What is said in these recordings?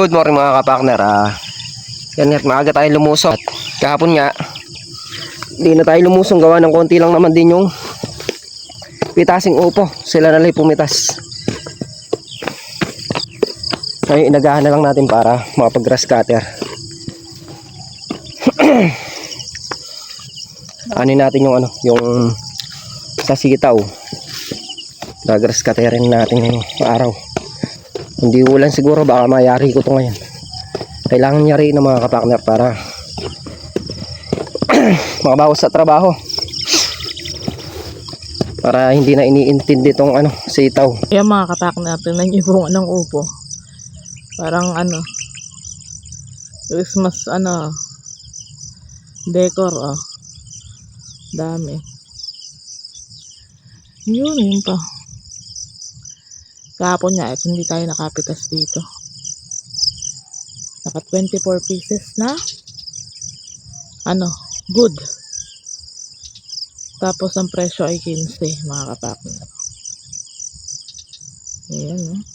Good morning mga kapartner. Yan nga, maaga tayo lumusong. Kahapon nga, hindi na tayo lumusong, gawa ng konti lang naman din yung pitasing upo. Sila na lang pumitas. Ngayon inagahan na lang natin para makapag grass cutter. Ano natin yung yung sa sitaw. Grass cutterin natin ngayong araw. Hindi ulan siguro, baka mayari ko to ngayon. Kailangan niya rin ng mga kapartner para makabawas sa trabaho, para hindi na iniintindi tong sitaw. Kaya mga kapartner, tingnan niyo po ng upo. Parang Christmas decor, dami. Yun pa. Kahapon nga, hindi tayo nakapitas dito. Naka 24 pieces na good. Tapos ang presyo ay 15 mga kapartner. Ayan.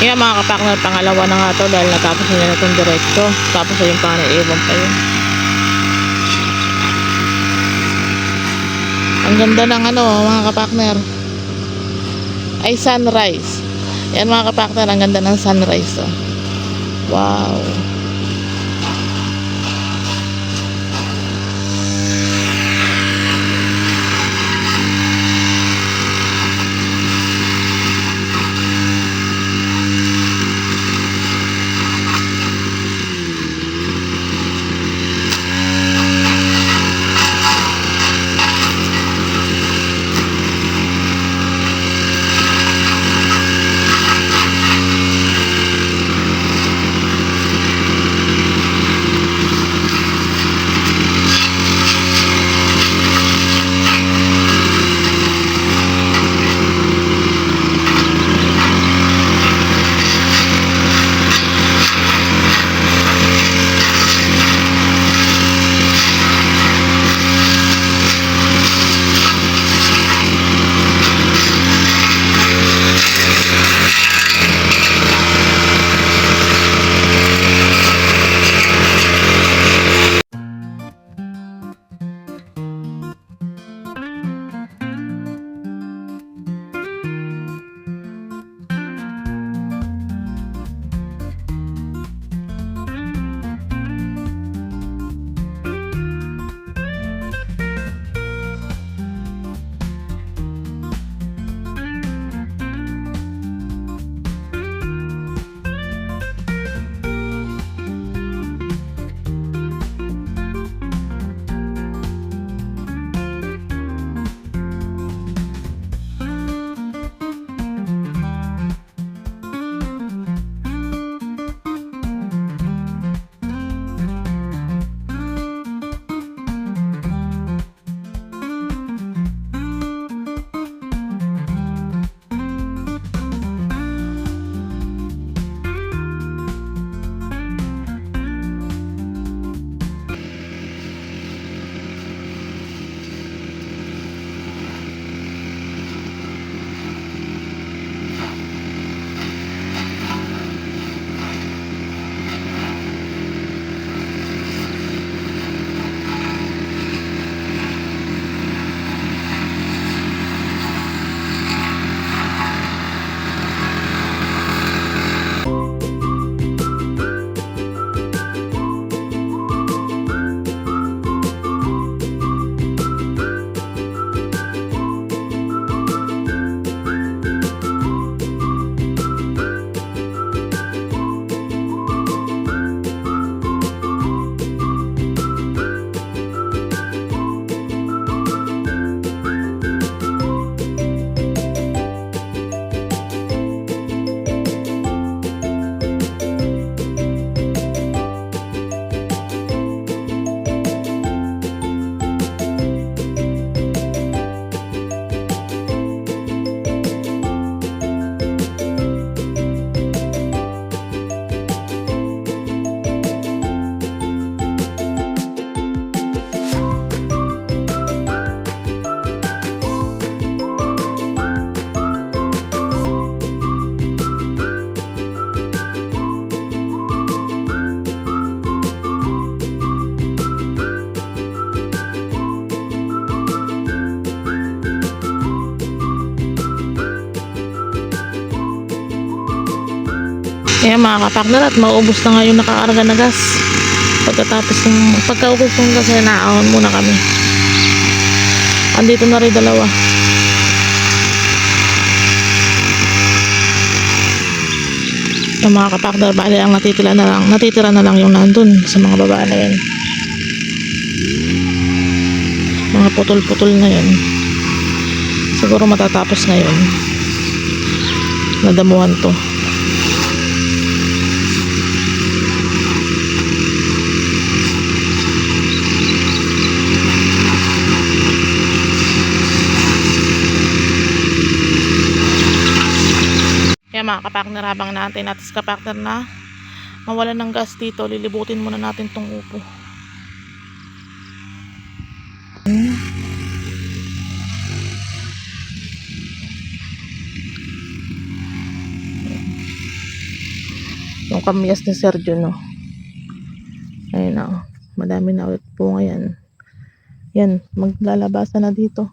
Kaya mga kapakner, pangalawa na nga to dahil natapos nila na itong diretso. Tapos ayun pa na ibon pa yun. Ang ganda ng ano mga kapakner. Ay sunrise. Yan mga kapakner, ang ganda ng sunrise. Oh. Wow. Kaya mga kapakner, at maubos na nga yung nakakarga na gas. Pagkaubos ng gas ay naahon muna kami. Andito na rin dalawa. Yung mga kapakner, bali ang natitira na lang yung nandun sa mga baba na yun. Mga putol-putol na yun. Siguro matatapos na yun. Nadamuhan to. Kaya mga kapakner, habang natin natin kapakner na mawalan ng gas dito, lilibutin muna natin tong upo. yung kamyas ni Sergio, no? Ayun na, oh. Madami na ulit po ngayon. Yan, maglalabasan na dito.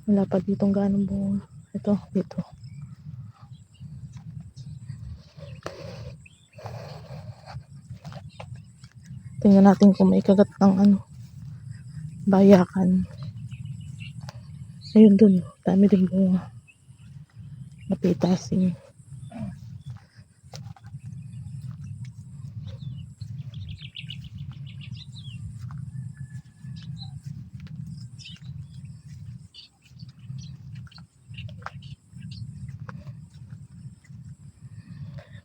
Wala pa ditong ganong bunga. Ito, dito. Tingnan natin kung may kagat ng bayakan. Ayun dun, dami din bunga. Napitasin.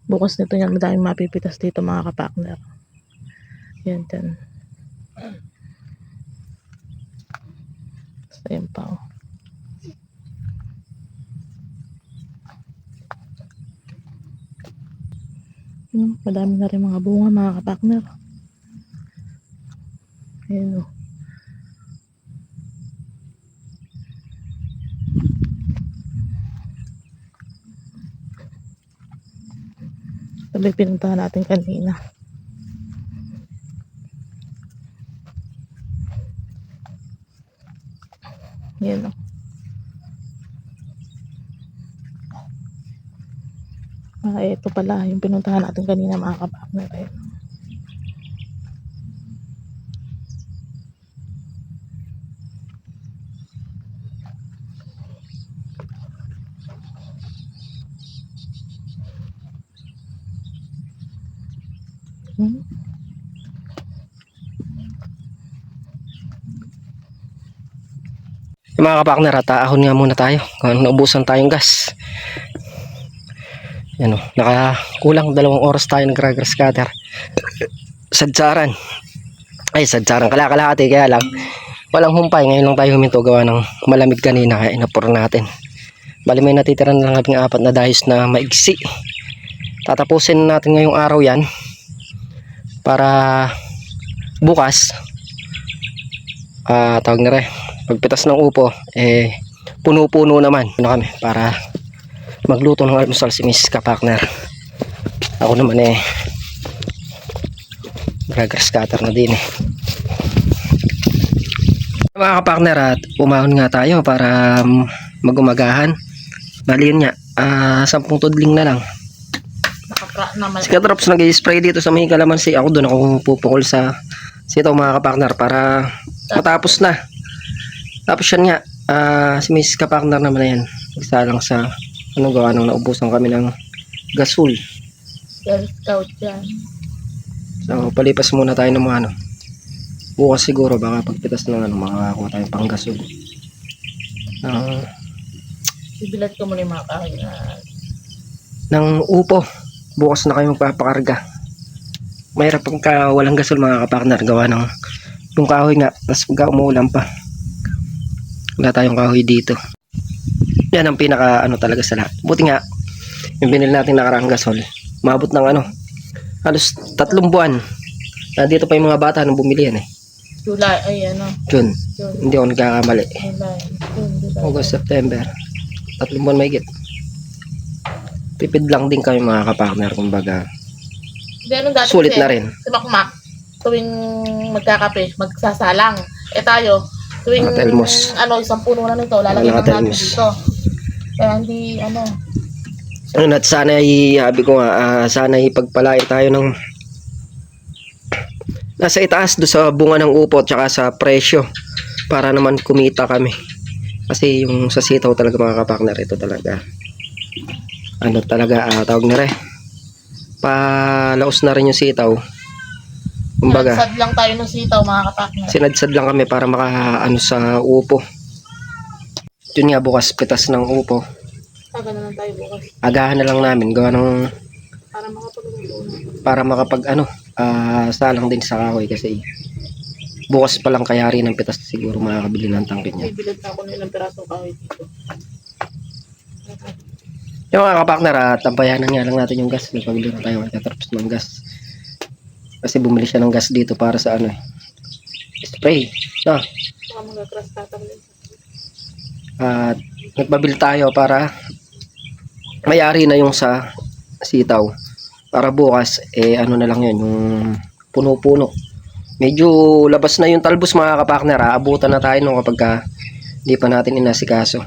Bukas nito yan, madaming mapipitas dito mga kapakner. Yan dyan. So, yan pa, oh. Madami na rin mga bunga mga kapakner. Ayan, oh. Sabi pinuntahan natin kanina. Yan, o. Ito pala yung pinuntahan natin kanina mga kapakner. Ayan. Yung mga kapakner, at ahon nga muna tayo kung naubusan tayong gas. Yan o, nakakulang 2 oras tayo nag-grass cutter. Sadsaran, kalahati, kaya lang walang humpay. Ngayon lang tayo huminto, gawa ng malamig kanina, kaya inapor natin. Bali may natitira na lang 4 na dahis na maigsi. Tatapusin natin ngayong araw yan para bukas tawag na rin, pagpitas ng upo puno-puno naman kami para magluto ng almusal si Miss Kapakner. Ako naman grass cutter na din mga kapakner, at umahon nga tayo para magumagahan. Bali yun nga, 10 tudling na lang. Si Katrops nag-spray dito sa may kalamansi. Ako doon ako pupukol sa sitaw mga kapakner para matapos na. Tapos yan nga, si Miss Kapakner naman na yan, nagsalang sa gawa nang naubusan kami ng gasol. Scout yan. So palipas muna tayo ng mga bukas siguro baka pagpitas ng makakakuha tayo pang gasol. Ibilat ko muna yung mga kahoy ng upo. Bukas na kayo magpapakarga. Mahirap pagka walang gasol mga kapakner, gawa ng yung kahoy nga, tapos pagka umuulan pa wala tayong kahoy dito. Yan ang pinaka talaga sa lahat. Buti nga yung binili natin nakaraang gasol, maabot ng halos 3 buwan. Nandito pa yung mga bata nung bumili yan July, June. Hindi ako nagkakamali. July. August, September, 3 buwan mahigit. Pipid lang din kami mga kapakner, kumbaga sulit na rin. Si Makmak tuwing magkakape magsasalang, tayo tuwing Telmos. Isang puno na nito lalagyan natin dito, kaya hindi at sana habi ko nga, sana ipagpalain tayo ng nasa itaas do sa bunga ng upo at saka sa presyo para naman kumita kami. Kasi yung sa sitaw talaga mga kapakner, ito talaga tawag na rin, palaos na rin yung sitaw. Kumbaga sinadsad lang tayo ng sitaw mga kapakner. Sinadsad lang kami para maka sa upo. Yun nga, bukas pitas ng upo. Aga na lang tayo bukas. Agahan na lang namin, gawa ng para makapag salang din sa kahoy, kasi bukas pa lang kaya rin ang pitas siguro makakabili ng tangke niya. Bibilad na ako ng ilang pirasong kahoy dito. Yung mga kapakner, tampayanan nga lang natin yung gas. Nagpabili na tayo kay Katrops ng gas. Kasi bumili siya ng gas dito para sa spray. Na. Baka mag-grass cutter din. At nagpabili tayo para mayari na yung sa sitaw. Para bukas, ano na lang yun, yung puno-puno. Medyo labas na yung talbos mga kapakner. Aabutan na tayo nung kapag hindi pa natin inasikaso.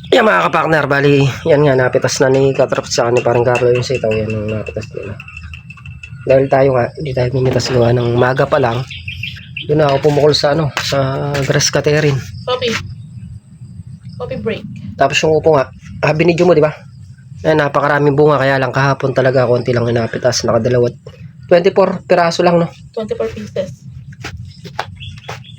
Yan mga kapakner, bali, yan nga, napitas na ni Katrap sa ni parang Carlo yung sitaw. Yan ang napitas nila. Dahil tayo nga, hindi tayo mimitas gawa ng maga pa lang. Doon na ako pumukol sa sa grass cutter. Coffee break. Tapos yung upo nga, binidyo mo, di ba? Napakaraming bunga, kaya lang kahapon talaga konti lang yung napitas, nakadalawat. 24 piraso lang, no? 24 pieces.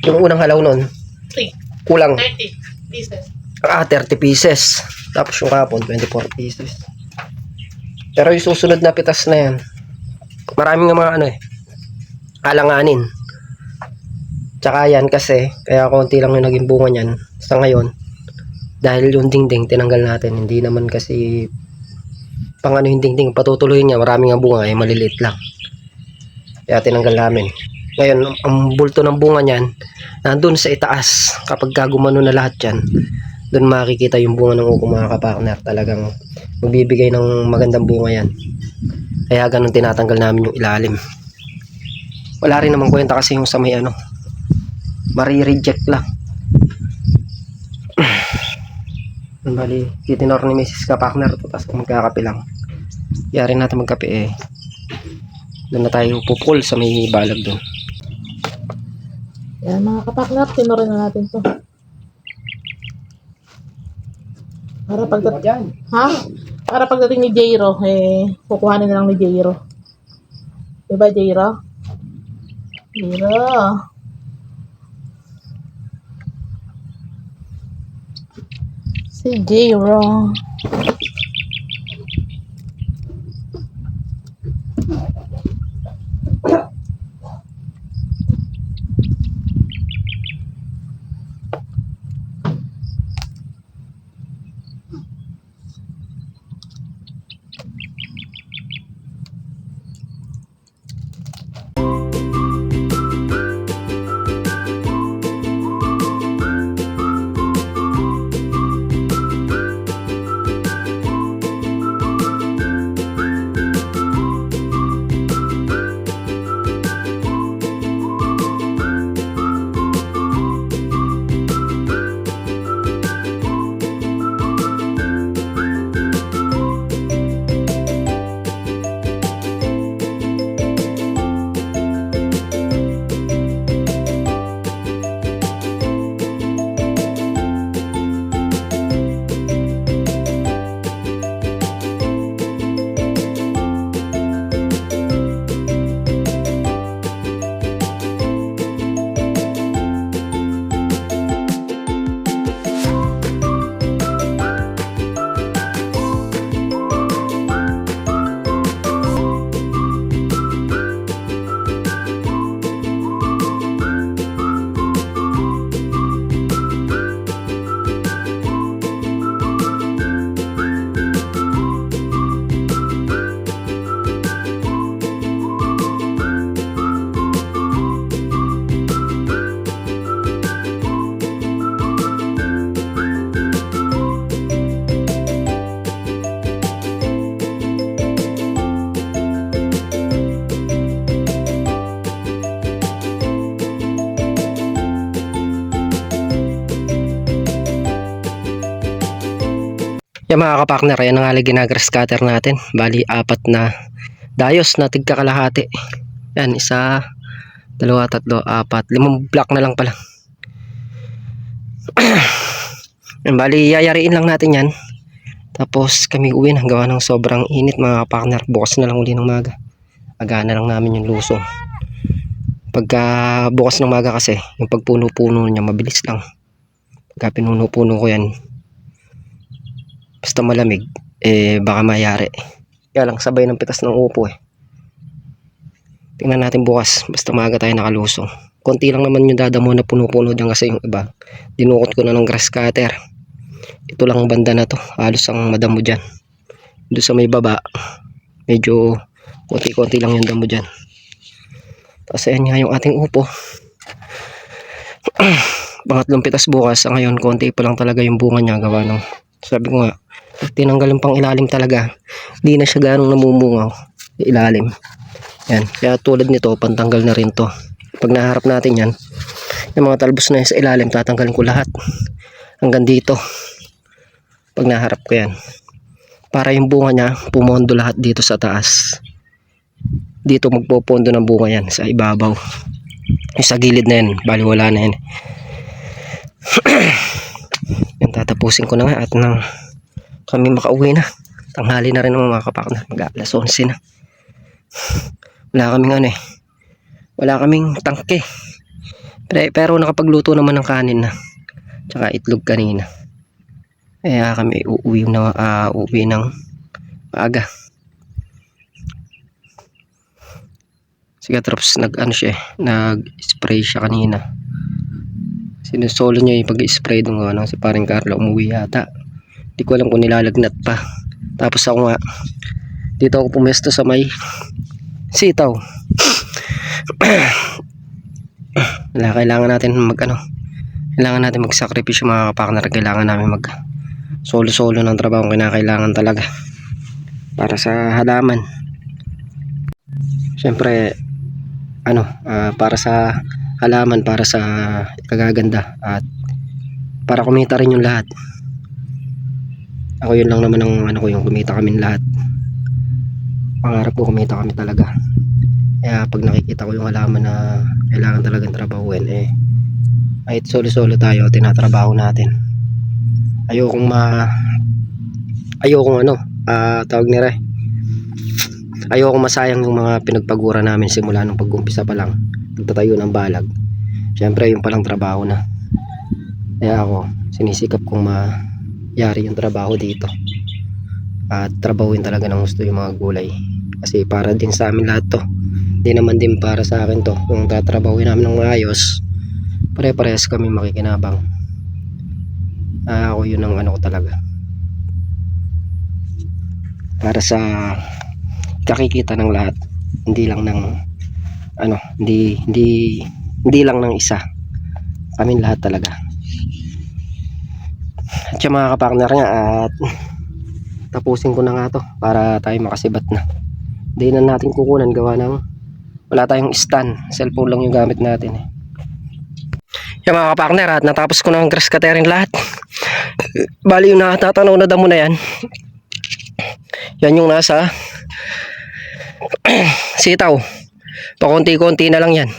Yung unang halaw nun, 3. kulang 30 pieces. 30 pieces. Tapos yung kahapon, 24 pieces. Pero yung susunod na pitas na yan, maraming mga alanganin. Tsaka yan kasi, kaya konti lang yung naging bunga niyan sa ngayon. Dahil yung dingding, tinanggal natin. Hindi naman kasi pang yung dingding, patutuloy niya. Maraming ang bunga, maliliit lang. Kaya tinanggal namin. Ngayon, ang bulto ng bunga niyan, nandun sa itaas. Kapag gumano na lahat yan, doon makikita yung bunga ng uko mga kapakner. Talagang magbibigay ng magandang bunga yan. Kaya ganun tinatanggal namin yung ilalim. Wala rin naman kwenta kasi yung sa may mari-reject lang. Bali, titinor ni Mrs. Kapakner to, tapos magkakape lang. Yari natin magkape doon na tayo pupukol sa may balag doon. Yan mga kapakner, tinorin na natin to. Para pagdating, Para pagdating ni Jairo, kukuhanin na lang ni Jairo. Diba Jairo? Jairo. Si Jairo. Yan mga kapakner, yan ang nga ginagrass cutter natin. Bali, 4 na dayos na tigkakalahati. Yan, 1, 2, 3, 4, 5 block na lang pala. Yan, bali, yayariin lang natin yan. Tapos kami uwi na, gawa ng sobrang init mga kapakner. Bukas na lang uli ng maga. Aga na lang namin yung lusong. Pagka bukas ng maga kasi, yung pagpuno-puno niya mabilis lang. Pagka pinuno-puno ko yan, basta malamig, baka mayari. Kaya lang sabay ng pitas ng upo Tingnan natin bukas, basta maaga tayo nakalusong. Konti lang naman yung dadamo na puno-puno dyan kasi yung iba dinukot ko na ng grass cutter. Ito lang banda na to, halos ang madamo dyan. Doon sa may baba, medyo konti-konti lang yung damo dyan. Tapos ayan nga yung ating upo. Pangatlong pitas bukas. Ngayon konti pa lang talaga yung bunga niya, gawa ng, sabi ko nga, tinanggalin pang ilalim talaga, di na siya ganong namumungaw ilalim. Yan, kaya tulad nito pantanggal na rin to. Pag naharap natin yan, yung mga talbos na yan sa ilalim, tatanggalin ko lahat hanggang dito. Pag naharap ko yan, para yung bunga niya pumondo lahat dito sa taas. Dito magpopondo ng bunga yan sa ibabaw. Yung sa gilid na yan, bali wala na yan. Yan, tatapusin ko na nga at nang kami makauwi na. Tanghali na rin ng mga kapakner, mag-alas 11 na. Wala kaming ano eh, wala kaming tangke, pero nakapagluto naman ng kanin na tsaka itlog kanina. Kaya kami uuwi ng maaga. Sige Trops, nag-spray siya kanina. Sinusolo niya yung pag-spray dun ano, si paring Carlo umuwi yata. Di ko alam kung nilalagnat pa. Tapos ako nga, dito ako pumesto sa may sitaw. Kailangan natin kailangan natin magsakripisyo mga kapakner. Kailangan namin mag solo ng trabaho, kinakailangan talaga para sa halaman. Siyempre para sa halaman, para sa kagaganda, at para kumita rin yung lahat. Ako yun lang naman ang yung kumita kami lahat. Pangarap ko kumita kami talaga. Kaya pag nakikita ko yung halaman na kailangan talagang trabahuin, kahit solo tayo, tinatrabaho natin. Ayokong masayang yung mga pinagpagura namin simula nung pag-umpisa pa lang, pagtatayo ng balag. Siyempre yung palang trabaho na. Kaya ako sinisikap kong mayari yung trabaho dito at trabahuin talaga ng gusto yung mga gulay, kasi para din sa amin lahat to. Hindi naman din para sa akin to. Kung tatrabahuin namin ng maayos, pare-parehas kami makikinabang. Ako yun ang ko talaga, para sa kakikita ng lahat, hindi lang ng hindi lang ng isa, kami lahat talaga. At yung mga kapakner nga, at tapusin ko na nga to para tayo makasibat na. Hindi na natin kukunan, gawa ng wala tayong stand, cellphone lang yung gamit natin Yung mga kapakner, at natapos ko na ang grass cutting lahat. Bali yung natatanaw na damo na yan, yan yung nasa sitaw. Pakunti-kunti na lang yan.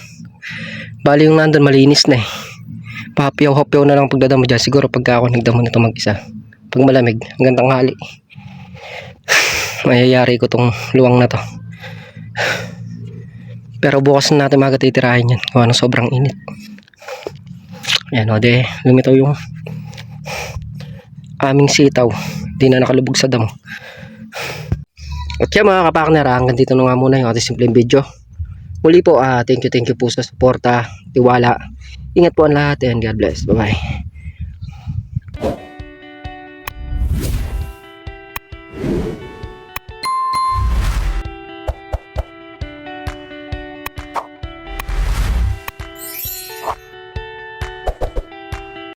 Bali yung nandun malinis na Pahapyaw-hapyaw na lang pagdadamo dyan. Siguro pagka ako nagdamo nito mag-isa, pag malamig hanggang tanghali, mayayari ko tong luwang na to. Pero bukas na natin magatitirahin yan, gawa ng sobrang init. Yan lumitaw yung aming sitaw, di na nakalubog sa damo. At yan mga kapakner, hanggang dito na nga muna yung ating simpleng video. Muli po, thank you po sa suporta, tiwala. Ingat po ang lahat, and God bless. Bye bye.